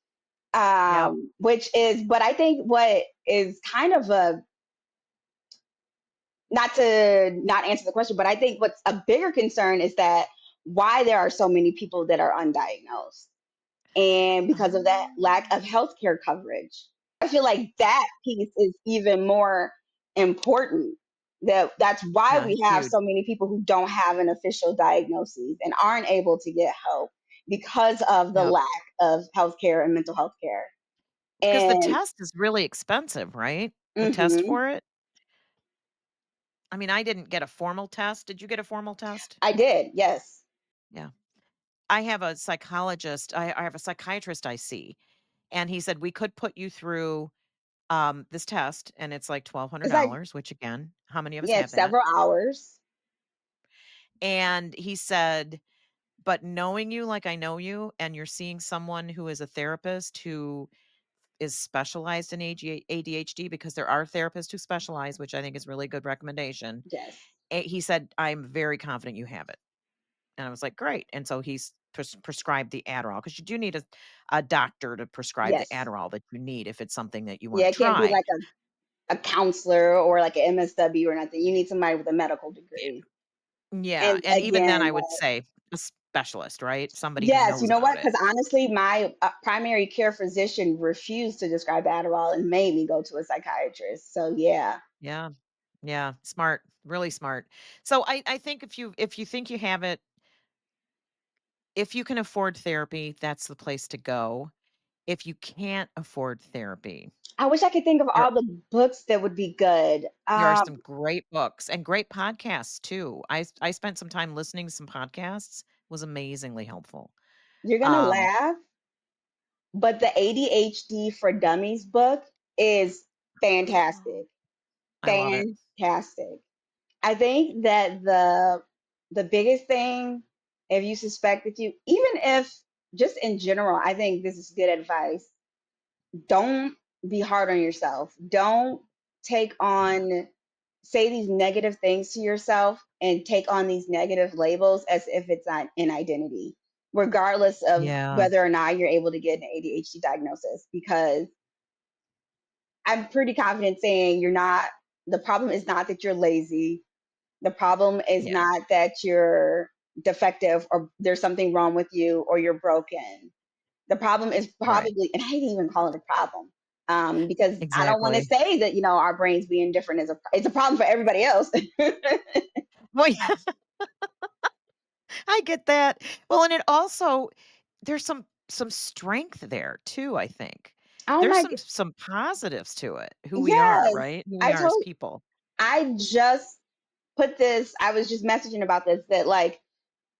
Speaker 2: Yep.
Speaker 3: Which is, but I think what is kind of a, not to not answer the question, but I think what's a bigger concern is that why there are so many people that are undiagnosed. And because of that lack of
Speaker 2: Um,
Speaker 3: healthcare coverage, I feel like that piece is even more important. That's why
Speaker 2: yeah,
Speaker 3: we have
Speaker 2: huge.
Speaker 3: so many people who don't have an official diagnosis and aren't able to get help because of the
Speaker 2: Yep.
Speaker 3: lack of healthcare and mental health care.
Speaker 2: Because the
Speaker 3: And
Speaker 2: test is really expensive, right? The test
Speaker 3: mhm,
Speaker 2: for it? I mean, I didn't get a formal test. Did you get a formal test?
Speaker 3: I did, yes.
Speaker 2: Yeah. I have a psychologist, I have a psychiatrist I see, and he said, "We could put you through, this test, and it's like
Speaker 3: It's like,
Speaker 2: $1,200," which again, how many of us
Speaker 3: yeah,
Speaker 2: have
Speaker 3: it's
Speaker 2: that?
Speaker 3: several hours.
Speaker 2: And he said, "But knowing you like I know you, and you're seeing someone who is a therapist who is specialized in ADHD because there are therapists who specialize, which I think is really good recommendation."
Speaker 3: Yes.
Speaker 2: He said, "I'm very confident you have it." And I was like, "Great." And so he's prescribed the Adderall because you do need a doctor to prescribe the
Speaker 3: Yes.
Speaker 2: Adderall that you need if it's something that you
Speaker 3: Yeah,
Speaker 2: wanna
Speaker 3: it can't be
Speaker 2: try.
Speaker 3: like a counselor or like an MSW or nothing. You need somebody with a medical
Speaker 2: Yeah.
Speaker 3: degree.
Speaker 2: Yeah,
Speaker 3: And
Speaker 2: and even then,
Speaker 3: again,
Speaker 2: I would say a specialist, right? Somebody who
Speaker 3: yes, you
Speaker 2: knows
Speaker 3: know
Speaker 2: about
Speaker 3: what?
Speaker 2: it.
Speaker 3: Because honestly, my primary care physician refused to prescribe Adderall and made me go to a psychiatrist. So yeah.
Speaker 2: Yeah. Yeah, smart, really smart. So I think if you think you have it, if you can afford therapy, that's the place to go. if you can't afford therapy,
Speaker 3: I wish I could think of
Speaker 2: there
Speaker 3: all the books that would be good.
Speaker 2: there are some great books and great podcasts too. I spent some time listening to some podcasts, was amazingly helpful.
Speaker 3: You're gonna
Speaker 2: Um,
Speaker 3: laugh, but the ADHD for Dummies book is fantastic.
Speaker 2: I love it.
Speaker 3: Fantastic. I think that the biggest thing, if you suspect that you, even if just in general, I think this is good advice. Don't be hard on yourself. Don't take
Speaker 2: Yeah.
Speaker 3: on, say these negative things to yourself and take on these negative labels as if it's not an identity, regardless of
Speaker 2: Yeah.
Speaker 3: whether or not you're able to get an ADHD diagnosis. Because I'm pretty confident saying you're not, the problem is not that you're lazy. The problem is
Speaker 2: Yeah.
Speaker 3: not that you're defective or there's something wrong with you or you're broken. The problem is
Speaker 2: Right.
Speaker 3: probably, and I hate to even call it a problem, because I don't want to
Speaker 2: Exactly.
Speaker 3: say that our brains being different is it's a problem for everybody else.
Speaker 2: Well, yeah, I get that. Well, and it also there's some strength there too, I think.
Speaker 3: Oh
Speaker 2: There's
Speaker 3: my,
Speaker 2: some positives to it, who we are,
Speaker 3: yes,
Speaker 2: right? Who we
Speaker 3: I
Speaker 2: are as
Speaker 3: told,
Speaker 2: people.
Speaker 3: I just put this. I was just messaging about this that like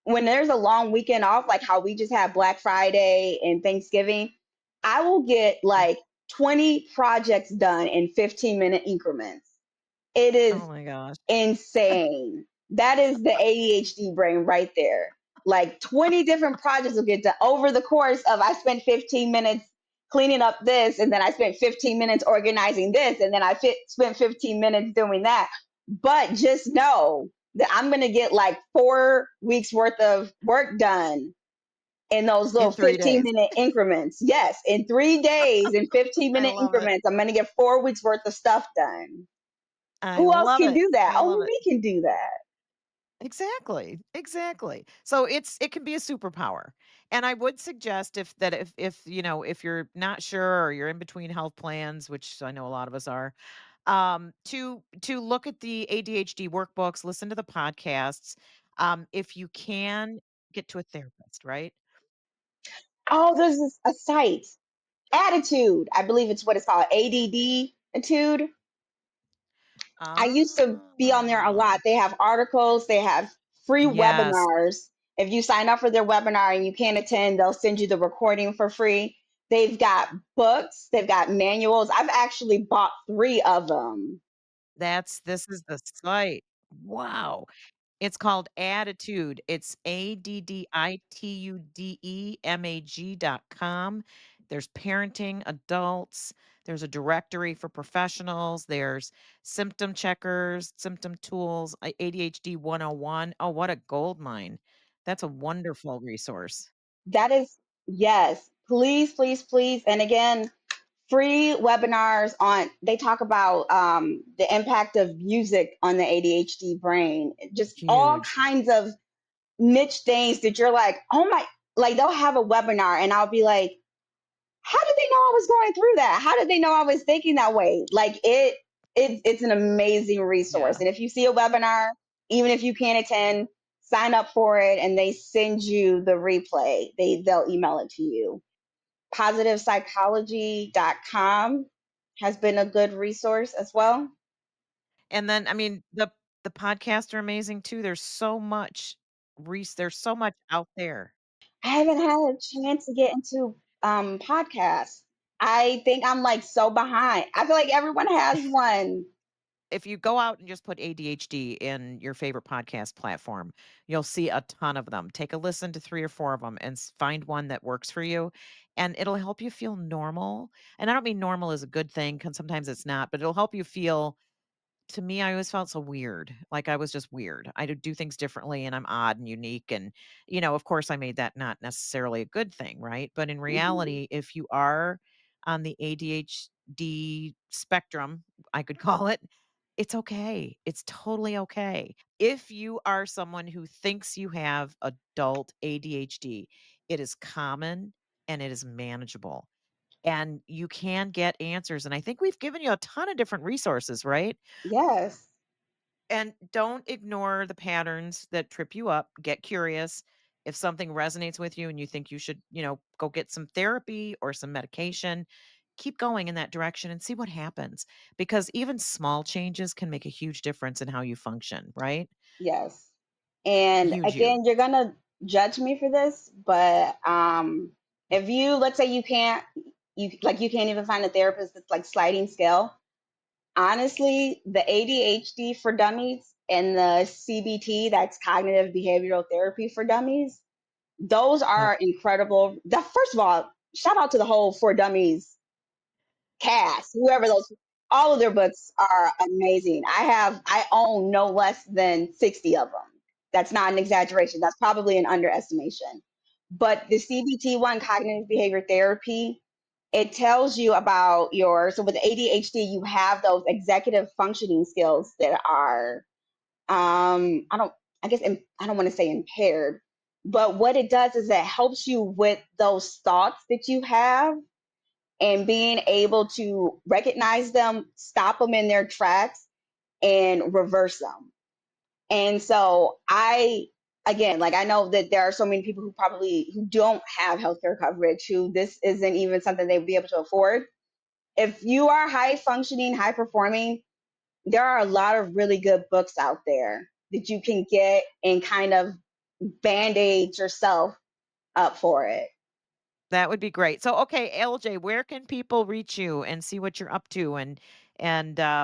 Speaker 3: when there's a long weekend off, like how we just had Black Friday and Thanksgiving, I will get
Speaker 2: Mm.
Speaker 3: like 20 projects done in 15-minute increments. It
Speaker 2: Oh
Speaker 3: is
Speaker 2: my gosh.
Speaker 3: insane. That is the ADHD brain right there. Like 20 different projects will get done over the course of I spent 15 minutes cleaning up this, and then I spent 15 minutes organizing this, and then spent 15 minutes doing that. But just know that I'm going to get like 4 weeks worth of work done in those little
Speaker 2: In 3 days.
Speaker 3: 15-minute increments. Yes, in 3 days, in 15
Speaker 2: I
Speaker 3: minute
Speaker 2: love it.
Speaker 3: increments, I'm going to get 4 weeks worth of stuff done.
Speaker 2: I
Speaker 3: Who else
Speaker 2: love
Speaker 3: can
Speaker 2: it.
Speaker 3: do that?
Speaker 2: I love
Speaker 3: Only
Speaker 2: it.
Speaker 3: we can do that.
Speaker 2: Exactly, exactly. So it can be a superpower. And I would suggest if you're not sure or you're in between health plans, which I know a lot of us are, to look at the ADHD workbooks, listen to the podcasts. If you can get to a therapist, right?
Speaker 3: Oh, there's a site, Attitude. I believe it's what it's called, ADD Attitude. I used to be on there a
Speaker 2: Ah,
Speaker 3: lot. They have articles, they have free
Speaker 2: yes,
Speaker 3: webinars. If you sign up for their webinar and you can't attend, they'll send you the recording for free. They've got books, they've got manuals. I've actually bought 3 of them.
Speaker 2: this is the site. Wow. It's called Attitude. It's ADDITUDEMAG.com. There's parenting, adults, there's a directory for professionals, there's symptom checkers, symptom tools, ADHD 101. Oh, what a gold mine. That's a wonderful resource.
Speaker 3: That is, yes, please, please, please. And again, free webinars on, they talk about the impact of music on the ADHD brain, just all
Speaker 2: Huge.
Speaker 3: kinds of niche things that you're like, oh my, like they'll have a webinar and I'll be like, how did they know I was going through that? How did they know I was thinking that way? Like it's an amazing resource.
Speaker 2: Yeah.
Speaker 3: And if you see a webinar, even if you can't attend, sign up for it and they send you the replay. They'll email it to you. Positivepsychology.com has been a good resource as well.
Speaker 2: And then, I mean, the podcasts are amazing too. There's so much out there.
Speaker 3: I haven't had a chance to get into podcasts. I think I'm like so behind. I feel like everyone has one.
Speaker 2: If you go out and just put ADHD in your favorite podcast platform, you'll see a ton of them. Take a listen to 3 or 4 of them and find one that works for you, and it'll help you feel normal. And I don't mean normal is a good thing, because sometimes it's not, but it'll help you feel. To me, I always felt so weird, like I was just weird. I do things differently and I'm odd and unique, and, of course, I made that not necessarily a good thing, right? But in
Speaker 3: Mhm.
Speaker 2: reality, if you are on the ADHD spectrum, I could call it, it's okay. It's totally okay. If you are someone who thinks you have adult ADHD, it is common and it is manageable, and you can get answers, and I think we've given you a ton of different resources, right?
Speaker 3: Yes.
Speaker 2: And don't ignore the patterns that trip you up. Get curious. If something resonates with you and you think you should, go get some therapy or some medication, keep going in that direction and see what happens. Because even small changes can make a huge difference in how you function, right?
Speaker 3: Yes. And
Speaker 2: Huge, huge.
Speaker 3: again, you're gonna judge me for this, but if you, let's say you can't even find a therapist that's like sliding scale. Honestly, the ADHD for dummies and the CBT, that's cognitive behavioral therapy for dummies, those
Speaker 2: Yep.
Speaker 3: are incredible. First of all, shout out to the whole For Dummies cast, whoever those, all of their books are amazing. I own no less than 60 of them. That's not an exaggeration. That's probably an underestimation. But the CBT one, cognitive behavior therapy, it tells you about so with ADHD, you have those executive functioning skills that are, I don't, I guess, I don't want to say impaired, but what it does is it helps you with those thoughts that you have and being able to recognize them, stop them in their tracks, and reverse them. And so again, like I know that there are so many people who don't have healthcare coverage, who this isn't even something they would be able to afford. If you are high functioning, high performing, there are a lot of really good books out there that you can get and kind of band-aid yourself up for it.
Speaker 2: That would be great. So, okay, LJ, where can people reach you and see what you're up to and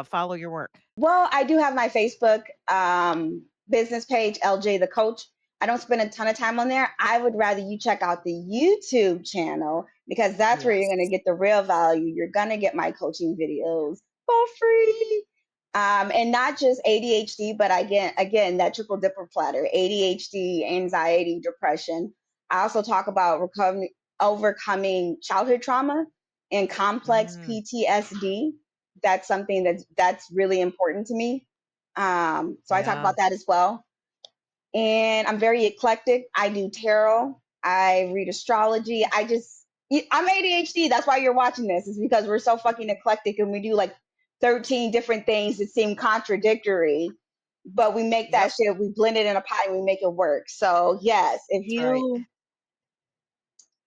Speaker 2: follow your work?
Speaker 3: Well, I do have my Facebook business page, LJ the Coach. I don't spend a ton of time on there. I would rather you check out the YouTube channel because that's where you're
Speaker 2: Yes.
Speaker 3: going to get the real value. You're going to get my coaching videos for free. And not just ADHD, but again, that triple dipper platter, ADHD, anxiety, depression. I also talk about overcoming childhood trauma and complex
Speaker 2: Mm,
Speaker 3: PTSD. That's something that's really important to me. So I talk
Speaker 2: yeah.
Speaker 3: about that as well. And I'm very eclectic. I do tarot. I read astrology. I'm ADHD. That's why you're watching this. Is because we're so fucking eclectic and we do like 13 different things that seem contradictory, but we make that
Speaker 2: Yep.
Speaker 3: shit. We blend it in a pot and we make it work. So yes,
Speaker 2: That's right.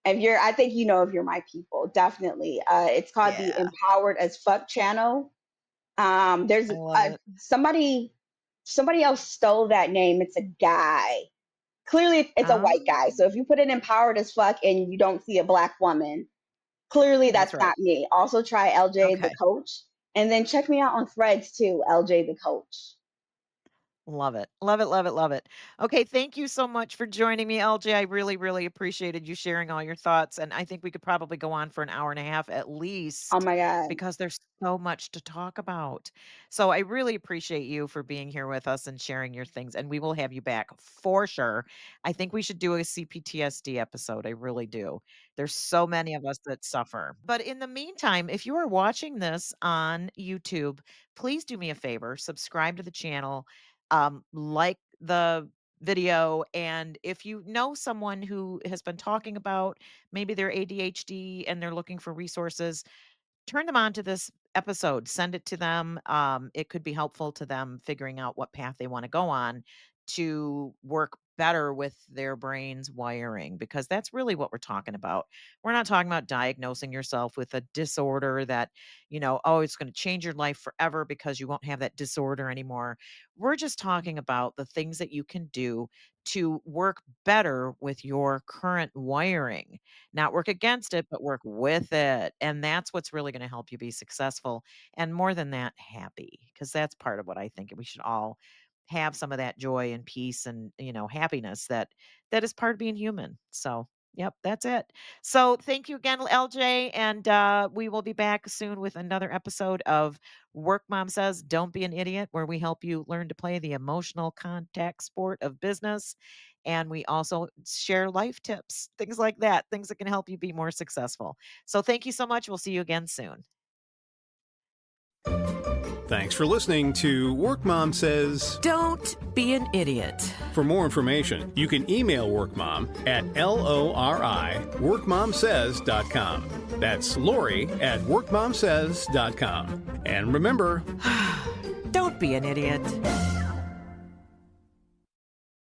Speaker 3: if you're, I think you know if you're my people, definitely. It's called the
Speaker 2: Yeah.
Speaker 3: Empowered as Fuck channel. There's
Speaker 2: I love it.
Speaker 3: somebody else stole that name. It's a guy. Clearly, it's a white guy.
Speaker 2: Um,
Speaker 3: So if you put in empowered as fuck and you don't see a black woman, clearly
Speaker 2: that's
Speaker 3: that's
Speaker 2: right.
Speaker 3: not me. Also try LJ the
Speaker 2: Okay.
Speaker 3: Coach, and then check me out on Threads too, LJ the Coach.
Speaker 2: Love it. Love it, love it, love it. Okay, thank you so much for joining me, LJ. I really, really appreciated you sharing all your thoughts. And I think we could probably go on for an hour and a half at
Speaker 3: Oh
Speaker 2: least
Speaker 3: my god.
Speaker 2: because there's so much to talk about. So I really appreciate you for being here with us and sharing your things. And we will have you back for sure. I think we should do a CPTSD episode. I really do. There's so many of us that suffer. But in the meantime, if you are watching this on YouTube, please do me a favor, subscribe to the channel, like the video. And if you know someone who has been talking about maybe their ADHD and they're looking for resources, turn them on to this episode, send it to them. It could be helpful to them figuring out what path they want to go on to work better with their brain's wiring, because that's really what we're talking about. We're not talking about diagnosing yourself with a disorder that, oh, it's going to change your life forever because you won't have that disorder anymore. We're just talking about the things that you can do to work better with your current wiring, not work against it, but work with it. And that's what's really going to help you be successful. And more than that, happy, because that's part of what I think we should all have, some of that joy and peace and, happiness that is part of being human. So, yep, that's it. So, thank you again, LJ. And we will be back soon with another episode of Work Mom Says Don't Be an Idiot, where we help you learn to play the emotional contact sport of business. And we also share life tips, things like that, things that can help you be more successful. So thank you so much. We'll see you again soon.
Speaker 1: Thanks for listening to Work Mom Says.
Speaker 4: Don't be an idiot.
Speaker 1: For more information, you can email Workmom at lori@workmomsays.com. That's Lori at workmomsays.com. And remember,
Speaker 4: Don't be an idiot.